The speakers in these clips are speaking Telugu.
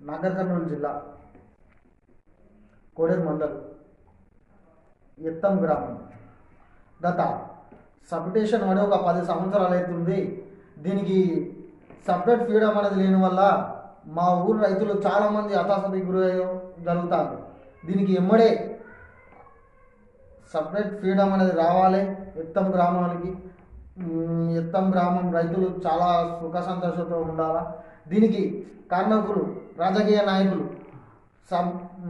నాగర్ కర్నూలు జిల్లా కోడేరు మండల్ ఎత్తం గ్రామం. గత సబ్స్టేషన్ పడి ఒక 10 సంవత్సరాలు అవుతుంది. దీనికి సపరేట్ ఫీడమ్ అనేది లేని వల్ల మా ఊరు రైతులు చాలామంది హతాశకు గురి జరుగుతారు. దీనికి ఎమ్మడే సపరేట్ ఫీడమ్ అనేది రావాలి. ఎత్తం గ్రామానికి ఎత్తం గ్రామం రైతులు చాలా సుఖ సంతోషంతో ఉండాలా. దీనికి కారణకులు రాజకీయ నాయకులు,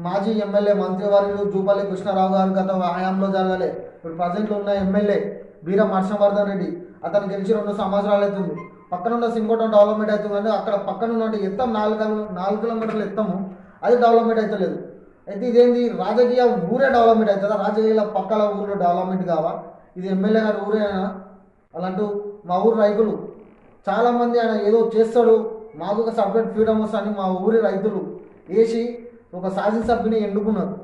మాజీ ఎమ్మెల్యే మంత్రివర్యులు జూపల్లి కృష్ణారావు గారు గత హయాంలో జరగలే. ఇప్పుడు ప్రజెంట్లో ఉన్న ఎమ్మెల్యే బీరం హర్షవర్ధన్ రెడ్డి, అతను గెలిచి 2 సంవత్సరాలు అవుతుంది. పక్కనున్న సింగోటం డెవలప్మెంట్ అవుతుందంటే అక్కడ పక్కన ఉన్న ఎత్తం 4 కిలోమీటర్లు ఎత్తము, అది డెవలప్మెంట్ అవుతలేదు. అయితే ఇదేంది రాజకీయ ఊరే డెవలప్మెంట్ అవుతుందా? రాజకీయ పక్కల ఊళ్ళో డెవలప్మెంట్ కావా? ఇది ఎమ్మెల్యే గారు ఊరేనా? అలాంటూ మా ఊరు రైతులు చాలామంది ఆయన ఏదో చేస్తాడు, మాకు ఒక సపరేట్ ఫ్రీడమ్ వస్తుందని మా ఊరి రైతులు వేసి ఒక శాసనసభ్యుని ఎన్నుకున్నారు.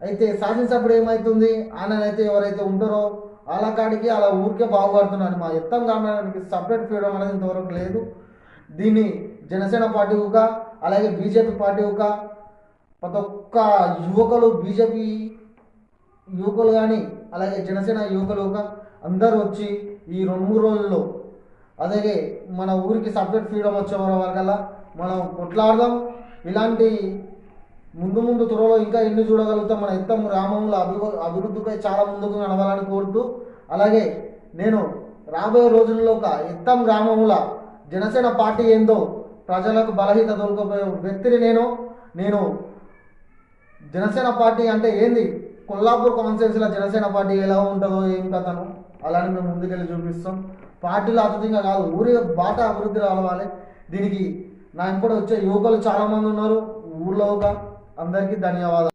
అయితే శాసనసభ్యుడు ఏమవుతుంది, ఆయనైతే ఎవరైతే ఉంటారో వాళ్ళ కాడికి అలా ఊరికే బాగుపడుతున్నారు. మా ఎత్తం గ్రామానికి సపరేట్ ఫ్రీడమ్ అనేది ఇంతవరకు లేదు. దీన్ని జనసేన పార్టీ ఒక, అలాగే బీజేపీ పార్టీ ఒక, ప్రతి ఒక్క యువకులు, బీజేపీ యువకులు కానీ అలాగే జనసేన యువకులు ఒక అందరూ వచ్చి ఈ 2-3 రోజుల్లో అలాగే మన ఊరికి సపరేట్ ఫ్రీడమ్ వచ్చే వరకల్లా మనం కొట్లాడదాం. ఇలాంటి ముందు త్వరలో ఇంకా ఎన్ని చూడగలుగుతాం. మన ఎత్తం గ్రామంలో అభివృద్ధిపై చాలా ముందుకు నడవాలని కోరుతూ, అలాగే నేను రాబోయే రోజుల్లో ఒక ఎత్తం గ్రామంలో జనసేన పార్టీ ఏందో ప్రజలకు బలహీత దొరకపోయే వ్యక్తిని నేను జనసేన పార్టీ అంటే ఏంది, కొల్లాపూర్ కాన్స్టిట్యున్సీలో జనసేన పార్టీ ఎలా ఉంటుందో ఏం కథను అలానే మేము ముందుకెళ్ళి చూపిస్తాం. పార్టీలు అతిథిగా కాదు, ఊరి బాట అభివృద్ధి రావాలి. దీనికి నా ఇంపడి వచ్చే యువకులు చాలామంది ఉన్నారు ఊళ్ళో. అందరికీ ధన్యవాదాలు.